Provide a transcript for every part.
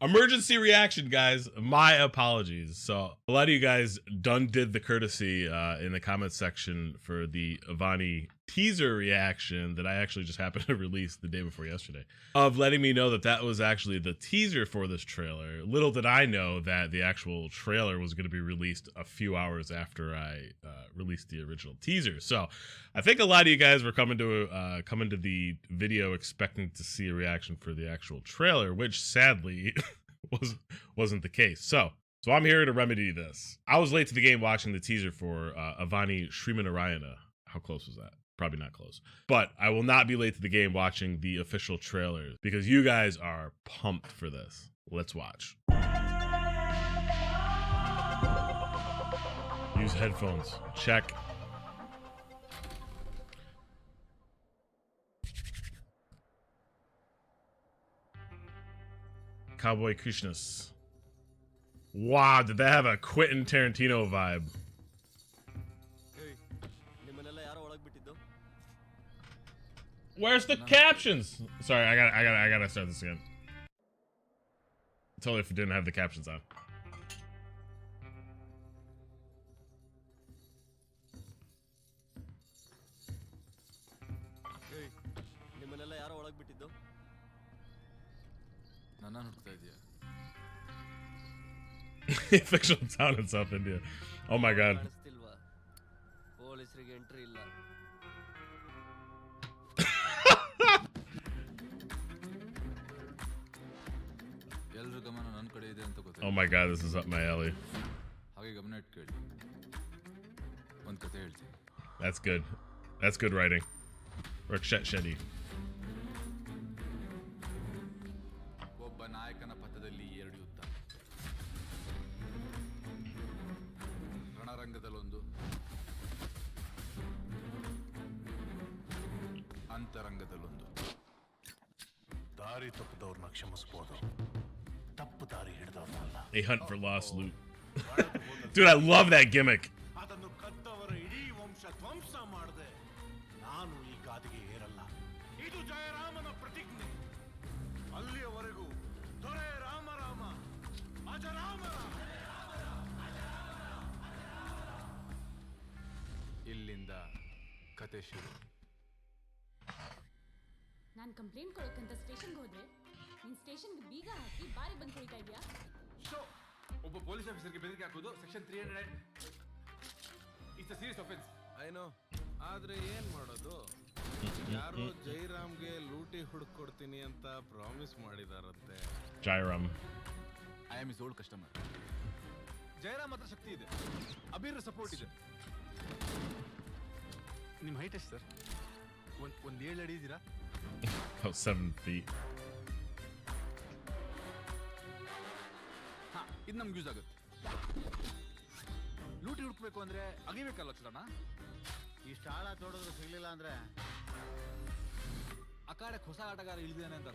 Emergency reaction, guys. My apologies. So a lot of you guys did the courtesy in the comment section for the Avane teaser reaction that I actually just happened to release the day before yesterday, of letting me know that that was actually the teaser for this trailer. Little did I know that the actual trailer was going to be released a few hours after I released the original teaser. So I think a lot of you guys were coming to the video expecting to see a reaction for the actual trailer, which sadly wasn't the case. So I'm here to remedy this. I was late to the game watching the teaser for Avane Srimannarayana. How close was that? Probably not close. But I will not be late to the game watching the official trailers because you guys are pumped for this. Let's watch. Use headphones. Check. Cowboy Krishnas. Wow, did that have a Quentin Tarantino vibe? Where's the captions? Sorry, I gotta start this again. Totally didn't have the captions on. Fictional town in South India. Oh my god. Oh my god, this is up my alley. That's good. That's good writing. Rakshit Shetty. They hunt for lost loot. Dude, I love that gimmick. ನಾನು complaint ಕೊಡೋಕಂತ ಸ್ಟೇಷನ್ಗೆ ಹೋದ್ರೆ ನಿನ್ ಸ್ಟೇಷನ್ಗೆ ಬೀಗ ಹಾಕಿ ಬಾರಿ ಬಂದು ಕುಳಿತಾ ಇದೆಯಾ? So ಒಬ್ಬ ಪೊಲೀಸ್ ಆಫೀಸರ್ಗೆ ಬೆದರಿಕೆ ಹಾಕೋದು section 300 it's a serious offence. I know, ಆದ್ರೆ ಏನ್ ಮಾಡೋದು? ಯಾರೋ ಜೈರಾಮ್ಗೆ ಲೂಟಿ ಹುಡುಕೊಡ್ತೀನಿ ಅಂತ ಪ್ರಾಮಿಸ್ ಮಾಡಿದಾರಂತೆ. Jairam. I am is old customer. Jairam ಹತ್ರ ಶಕ್ತಿ ಇದೆ, ಅಬೀರ್ ಸಪೋರ್ಟ್ ಇದೆ. ನಿಮ್ಮ ಹೈಟ್ ಎಷ್ಟು ಸರ್? ಒಂದು 7 ಅಡಿ ಇದ್ದೀರಾ? About 7 feet. ಹಾ, ಇದು ನಮ್ಗೆ ಯೂಸ್ ಆಗುತ್ತೆ. ಲೂಟಿ ಹುಡುಕ್ಬೇಕು ಅಂದ್ರೆ ಅಗಿಬೇಕಲ್ಲ ಚಲನ? ಇಷ್ಟು ಆಳ ತೋಡಿದ್ರು ಸಿಗ್ಲಿಲ್ಲ ಅಂದ್ರೆ ಆ ಕಾಡಕ್ಕೆ ಹೊಸ ಆಟಗಾರ ಇಳಿದಾನೆ ಅಂತ.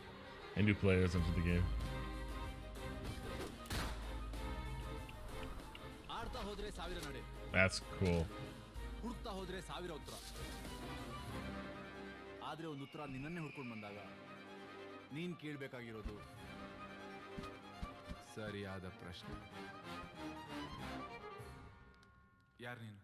And new players into the game. ಆಡ್ತಾ ಹೋದ್ರೆ 1000 ನಡೆ. That's cool. ಹುಡುಕ್ತಾ ಹೋದ್ರೆ 1000 ಉತ್ತರ. ಆದ್ರೆ ಒಂದು ಉತ್ತರ ನಿನ್ನನ್ನೇ ಹುಡ್ಕೊಂಡು ಬಂದಾಗ ನೀನ್ ಕೇಳಬೇಕಾಗಿರೋದು ಸರಿಯಾದ ಪ್ರಶ್ನೆ. ಯಾರು ನೀನು?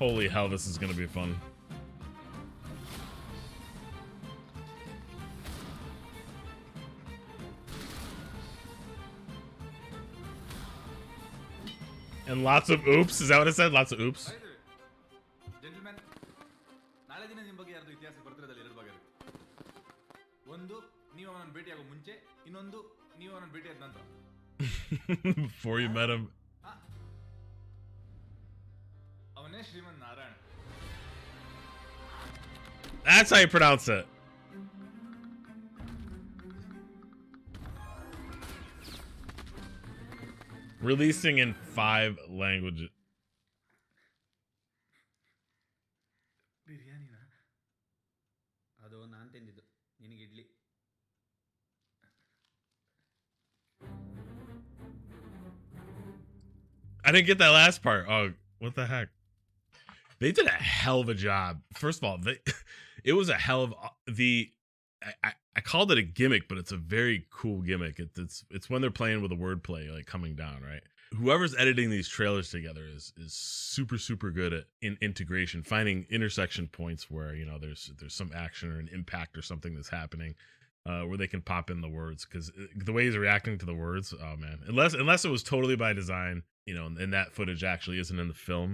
Holy hell, this is gonna be fun. And lots of oops? Is that what it said? Lots of oops? Gentleman, ನಾಳೆ ದಿನ ನಿಮ್ಮ ಬಗ್ಗೆ ಯಾರ್ದು ಇತಿಹಾಸ ಬರ್ತಿರೋದಲ್ಲಿ 2 ಭಾಗ ಇರುತ್ತೆ. ಒಂದು, ನೀವು ಅವನನ್ನು ಭೇಟಿಯಾಗೋ ಮುಂಚೆ, ಇನ್ನೊಂದು ನೀವು ಅವನನ್ನು ಭೇಟಿಯಾದ ನಂತರ. Before you met him. ಅವನೇ Srimannarayana. That's how you pronounce it. Releasing in 5 languages. ಬಿರಿಯಾನಿನ ಅದು ನಾನು ತಿಂದಿದ್ದು ನಿನಗೆ idli. I didn't get that last part. Oh, what the heck? They did a hell of a job. First of all, it was a hell of I called it a gimmick, but it's a very cool gimmick. It's when they're playing with the wordplay, like coming down, right? Whoever's editing these trailers together is super good at integration, finding intersection points where, you know, there's some action or an impact or something that's happening, where they can pop in the words, because the way he's reacting to the words, oh man, unless it was totally by design, you know, and that footage actually isn't in the film,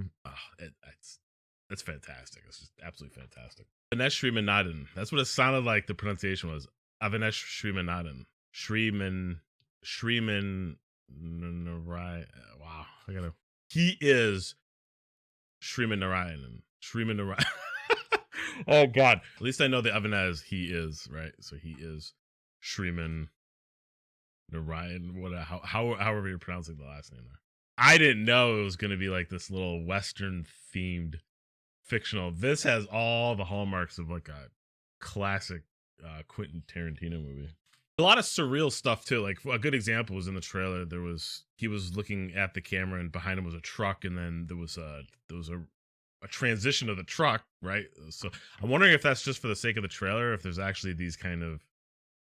it's fantastic. It's just absolutely fantastic. Avane Srimannarayana. That's what it sounded like. The pronunciation was Avane Srimannarayana. Srimannarayana. Wow. He is Srimannarayana. Srimannarayana. Oh God. At least I know the Avane is he is, right? So he is Srimannarayana. However you're pronouncing the last name there. I didn't know it was going to be like this little Western themed fictional. This has all the hallmarks of like a classic Quentin Tarantino movie. A lot of surreal stuff too. Like a good example was in the trailer. He was looking at the camera, and behind him was a truck, and then there was a transition of the truck, right? So I'm wondering if that's just for the sake of the trailer, if there's actually these kind of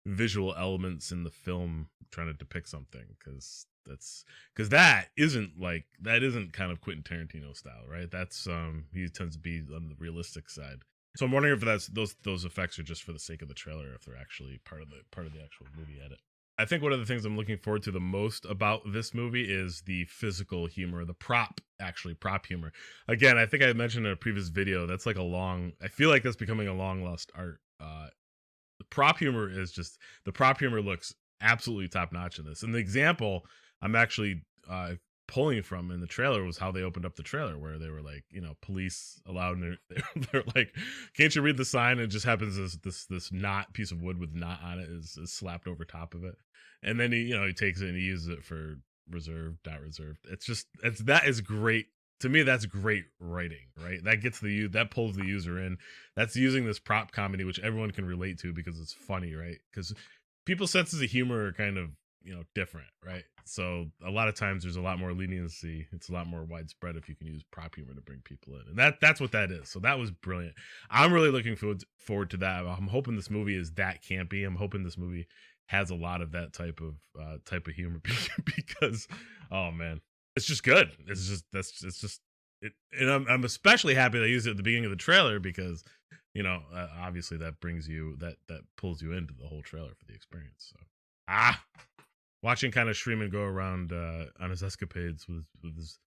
visual elements in the film trying to depict something, because that isn't kind of Quentin Tarantino style, right? That's he tends to be on the realistic side. So I'm wondering if that's those effects are just for the sake of the trailer, if they're actually part of the actual movie edit. I think one of the things I'm looking forward to the most about this movie is the physical humor, the prop humor. Again, I think I mentioned in a previous video, I feel like that's becoming a long lost art. The prop humor looks absolutely top notch in this. And the example I'm actually pulling from in the trailer was how they opened up the trailer, where they were like, you know, police allowed, and they're like, can't you read the sign? And it just happens this knot piece of wood with knot on it is slapped over top of it, and then he takes it and he uses it for reserved, not reserved. That is great. To me, that's great writing, right? That pulls the user in. That's using this prop comedy, which everyone can relate to because it's funny, right? Because people's senses of humor are kind of, you know, different, right? So a lot of times there's a lot more leniency. It's a lot more widespread if you can use prop humor to bring people in, and that's what that is. So that was brilliant. I'm really looking forward to that. I'm hoping this movie is that campy. I'm hoping this movie has a lot of that type of humor because, oh man, it's just good. And I'm especially happy they used it at the beginning of the trailer because, you know, obviously that brings you that pulls you into the whole trailer for the experience. So watching kind of Shreeman go around on his escapades with his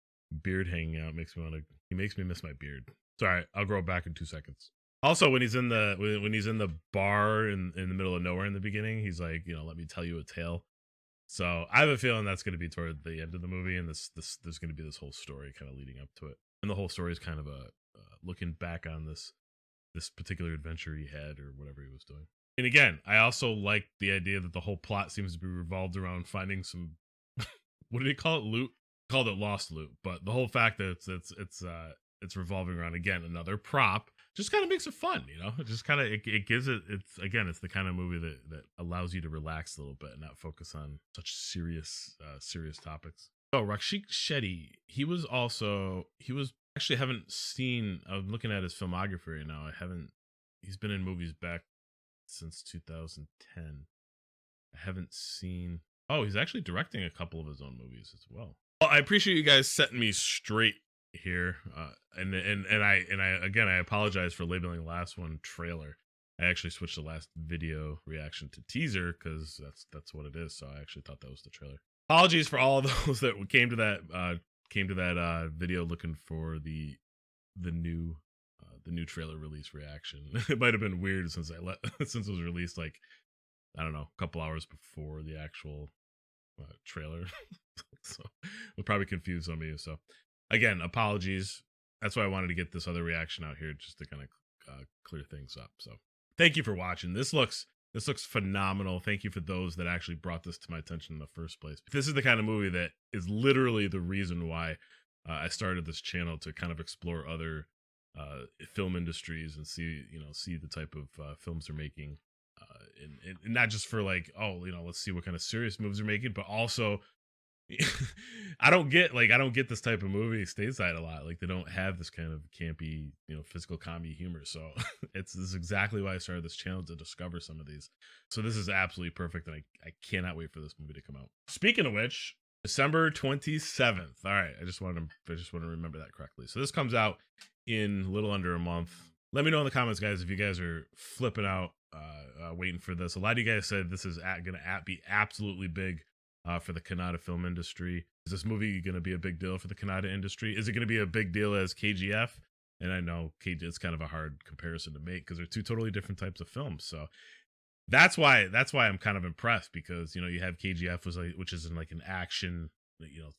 beard hanging out makes me miss my beard. Sorry, I'll grow it back in 2 seconds. Also, when he's in the bar in the middle of nowhere in the beginning, he's like, you know, let me tell you a tale. So I have a feeling that's going to be toward the end of the movie, and there's going to be this whole story kind of leading up to it, and the whole story is kind of looking back on this particular adventure he had or whatever he was doing. And again, I also like the idea that the whole plot seems to be revolved around finding some what did he call it? Loot? He called it lost loot, but the whole fact that it's revolving around, again, another prop just kind of makes it fun, you know. It just kind of it gives it's the kind of movie that allows you to relax a little bit and not focus on such serious topics. Oh, Rakshit Shetty, I'm looking at his filmography right now. He's been in movies back since 2010. I haven't seen. Oh, he's actually directing a couple of his own movies as well. Well, I appreciate you guys setting me straight here, and I apologize for labeling the last one trailer. I actually switched the last video reaction to teaser because that's what it is. So I actually thought that was the trailer. Apologies for all of those that came to that video looking for the new trailer release reaction. It might have been weird since it was released, like, I don't know, a couple hours before the actual trailer. So we'll probably confuse some of you. So again, apologies. That's why I wanted to get this other reaction out here, just to kind of clear things up. So thank you for watching. This looks This looks phenomenal. Thank you for those that actually brought this to my attention in the first place. This is the kind of movie that is literally the reason why I started this channel, to kind of explore other film industries and see the type of films they're making, and not just for like, oh, let's see what kind of serious movies they're making, but also I don't get this type of movie stateside a lot. Like, they don't have this kind of campy, physical comedy humor. So this is exactly why I started this channel, to discover some of these. So this is absolutely perfect, and I cannot wait for this movie to come out. Speaking of which, December 27th. All right, I just want to remember that correctly. So this comes out in a little under a month. Let me know in the comments, guys, if you guys are flipping out, waiting for this. A lot of you guys said this is going to be absolutely big for the Kannada film industry. Is this movie going to be a big deal for the Kannada industry? Is it going to be a big deal as KGF? And I know it's kind of a hard comparison to make because they're two totally different types of films. So that's why I'm kind of impressed, because you have KGF, which is in like an action,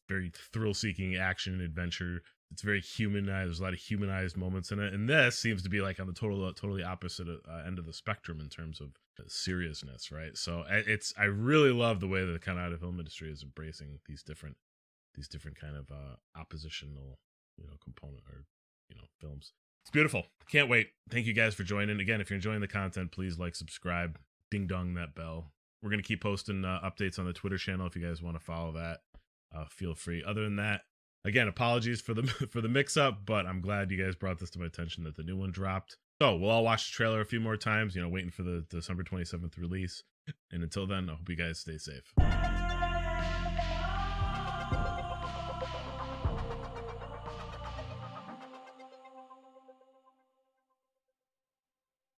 very thrill-seeking action adventure. It's very humanized. There's a lot of humanized moments in it, and this seems to be like on the totally opposite end of the spectrum in terms of seriousness, right? So I really love the way that the Kannada film industry is embracing these different kind of oppositional component or films. It's beautiful. Can't wait. Thank you guys for joining. Again, if you're enjoying the content, please like, subscribe, ding dong that bell. We're gonna keep posting updates on the Twitter channel if you guys want to follow that. Feel free. Other than that, again, apologies for the mix up, but I'm glad you guys brought this to my attention that the new one dropped. So we'll all watch the trailer a few more times, waiting for the December 27th release. And until then, I hope you guys stay safe.